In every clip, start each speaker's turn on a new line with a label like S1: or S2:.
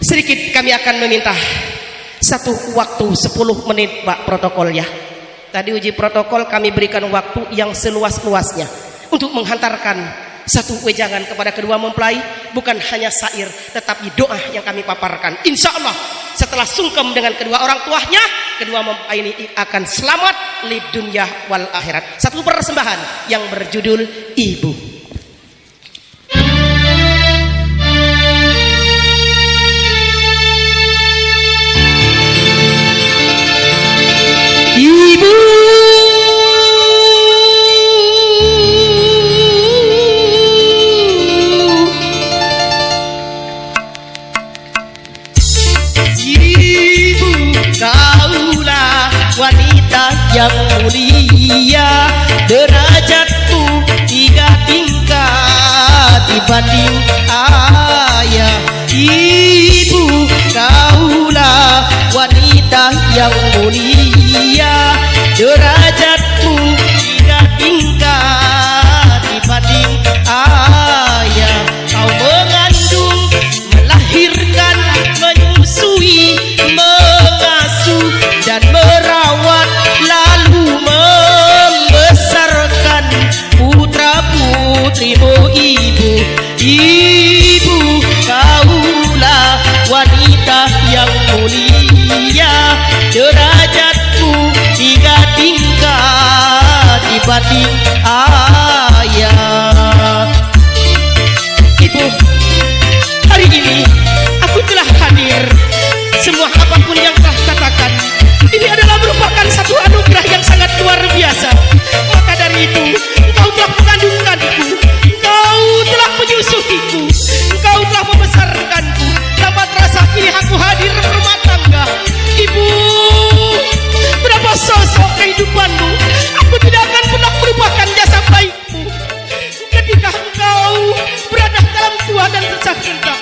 S1: Sedikit kami akan meminta satu waktu 10 menit Pak protokol ya. Tadi uji protokol kami berikan waktu yang seluas-luasnya untuk menghantarkan satu wejangan kepada kedua mempelai, bukan hanya syair tetapi doa yang kami paparkan. Insya Allah setelah sungkem dengan kedua orang tuanya, kedua mempelai ini akan selamat lid dunya wal akhirat. Satu persembahan yang berjudul Ibu. Ibu, kaulah wanita yang mulia, derajatmu 3 tingkat dibanding ayah. Ibu, kaulah wanita yang mulia, derajatmu 3 tingkat dibanding ayah. Kau mengandung, melahirkan, menyusui, mengasuh dan merawat, lalu membesarkan putra putrimu. Ibu, ibu, kaulah wanita yang mulia, derajatmu 3 tingkat dibanding ayah. Ibu, hari ini aku telah hadir. Semua apapun yang telah katakan, ini adalah merupakan satu anugerah yang sangat luar biasa. Maka dari itu, engkau telah mengandungkanku, engkau telah menyusuiku, engkau telah membesarkanku. Tanpa terasa kini aku hadir berumah tangga. Ibu, berapa sosok kehidupanmu, aku tidak akan pernah melupakan jasa baikmu. Ketika engkau berada dalam tua dan tercakap,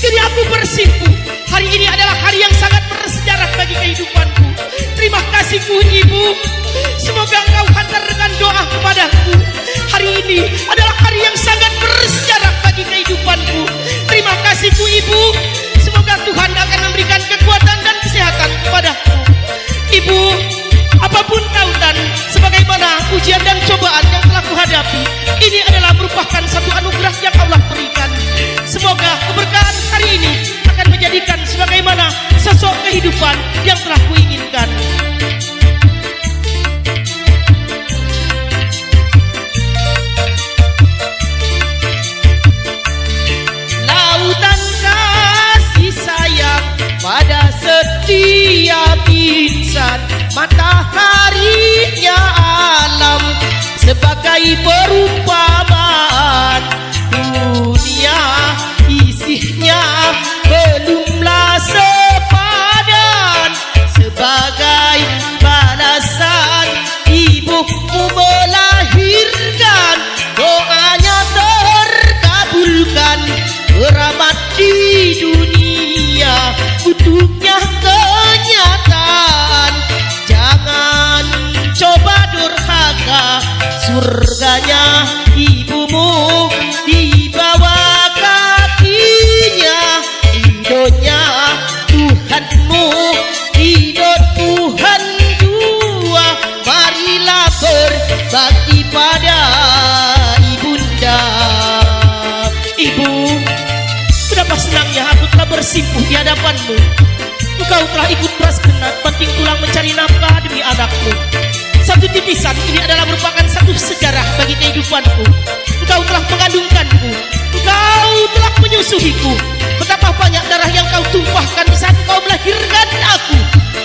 S1: kini aku bersimpu. Hari ini adalah hari yang sangat bersejarah bagi kehidupanku. Terima kasihku Ibu. Semoga engkau hantarkan doa kepadaku. Hari ini adalah hari yang sangat bersejarah bagi kehidupanku. Terima kasihku Ibu. Semoga Tuhan akan memberikan kekuatan dan kesehatan kepadaku. Ibu, apapun tautan, sebagaimana ujian dan cobaan yang telah kuhadapi, ini adalah merupakan satu anugerah yang Allah berikan. Semoga keberkahan hari ini akan menjadikan sebagaimana sosok kehidupan yang telah kuinginkan. Lautan kasih sayang pada setiap insan, mataharinya alam sebagai perumpamaan. Dunia isinya belumlah sepadan, sebagai balasan ibumu melahirkan, doanya terkabulkan, keramat di dunia, butuhnya kenyataan. Jangan coba durhaka, surganya ibumu di bawah kakinya. Ridhonya Tuhanmu, ridho Tuhan jua. Marilah berbakti pada ibunda. Ibu, betapa senangnya aku telah bersimpuh di hadapanmu. Engkau telah ikut beras kenat banting tulang mencari nafkah demi anakmu. Satu titisan ini adalah merupakan satu sejarah bagi kehidupanku. Engkau telah mengandungkanku, engkau telah menyusuiku. Betapa banyak darah yang kau tumpahkan di saat kau melahirkan aku.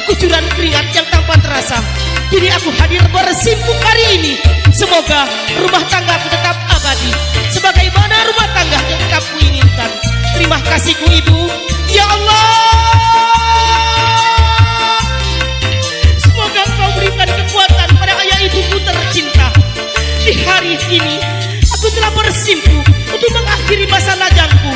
S1: Kucuran keringat yang tanpa terasa. Kini aku hadir bersimpuh hari ini. Semoga rumah tanggaku tetap abadi, sebagaimana rumah tangga yang tetap kuinginkan. Terima kasihku Ibu. Ya Allah, semoga Engkau berikan kekuatan pada ayah ibuku tercinta. Di hari ini aku telah bersimpuh untuk mengakhiri masa lajangku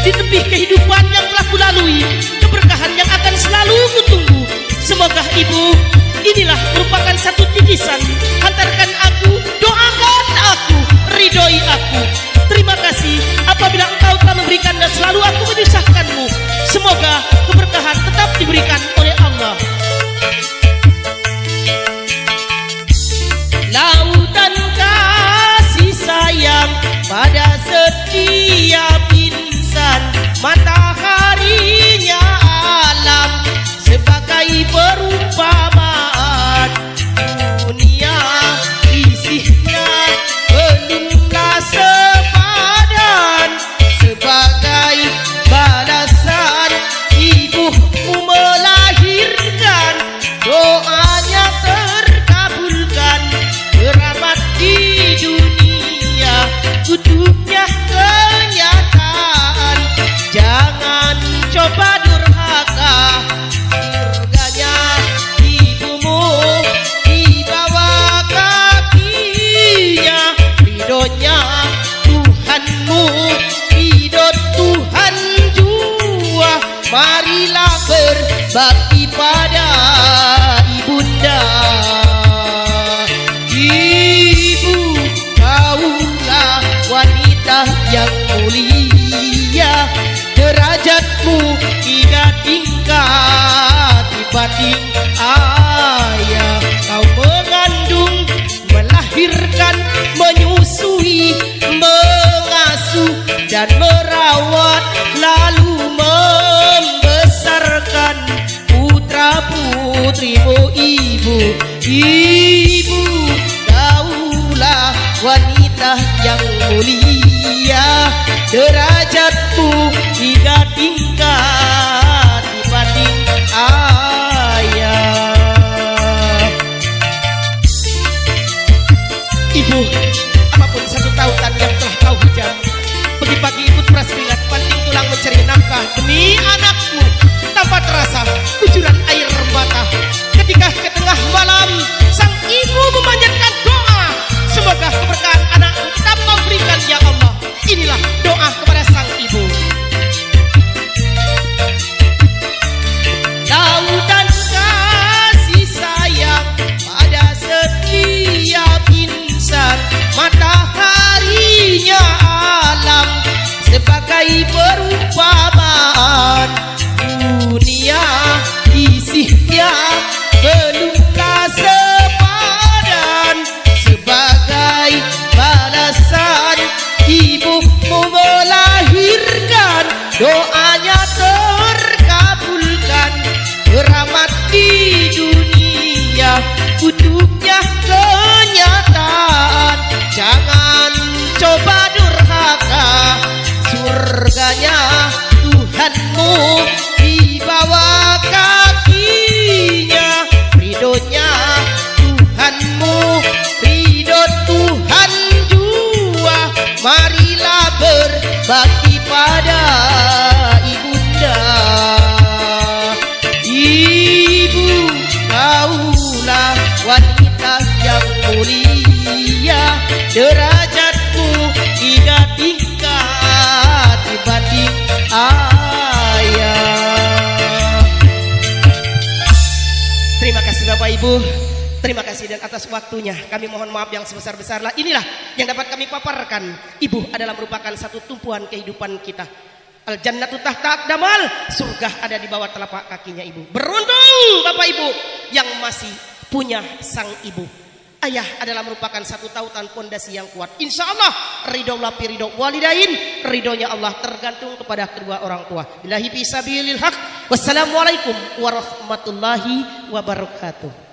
S1: di tepi kehidupan yang telah kulalui, keberkahan yang akan selalu kutunggu. Semoga Ibu, inilah merupakan satu titisan. Hantarkan aku, doakan aku, ridhoi aku. Terima kasih apabila Engkau telah memberikan dan selalu aku menyusahkanmu. Semoga Semoga keberkahan tetap diberikan oleh Allah. Lautan kasih sayang pada setiap insan, mataharinya alam sebagai perumpamaan. Dunia isinya belumlah sepadan, sebagai balasan ibumu melahirkan. Doanya terkabulkan, keramat di dunia, kudupnya kenyataan. Jangan coba durhaka, surganya ibumu di bawah kakinya. Ridhonya Tuhanmu, ridho Tuhan jua. Marilah berbakti pada ibunda. Ibu, kaulah wanita yang mulia, derajatmu 3 tingkat dibanding ayah. Kau mengandung, melahirkan, menyusui, mengasuh dan merawat, lalu membesarkan putra putrimu. Ibu, ibu, kaulah wanita yang mulia, derajatmu 3 tingkat dibanding ayah. Ibu, apapun satu tautan yang telah kau hujam, pagi-pagi ikut peras keringat, banting tulang mencari nafkah demi anakmu. Tanpa terasa kucuran air mata ketika ke tengah malam sang ibu memanjatkan doa. Semoga keberkahan anakmu tetap kau berikan ya Allah. Inilah doa kepada sang ibu. Lautan kasih sayang pada setiap insan, mataharinya alam sebagai perumpamaan. Dunia isinya belumlah sepadan, sebagai balasan ibumu melahirkan. Doanya terkabulkan, keramat di dunia, kudupnya kenyataan. Jangan coba durhaka, surganya Tuhanmu di bawah kakinya. Ridhonya Tuhanmu, ridho Tuhan jua. Marilah berbakti pada ibunda. Ibu, kaulah wanita yang mulia, derajatmu 3 tingkat dibanding ayah. Terima kasih Bapak Ibu, terima kasih dan atas waktunya. Kami mohon maaf yang sebesar-besarnya. Inilah yang dapat kami paparkan. Ibu adalah merupakan satu tumpuan kehidupan kita. Al jannatu tahta aqdamal, surga ada di bawah telapak kakinya ibu. Beruntung Bapak Ibu yang masih punya sang ibu. Ayah adalah merupakan satu tautan pondasi yang kuat. Insya Allah ridho Allah ridho walidain, ridhonya Allah tergantung kepada kedua orang tua. Billahi fisabilil haq. Wassalamualaikum warahmatullahi wabarakatuh.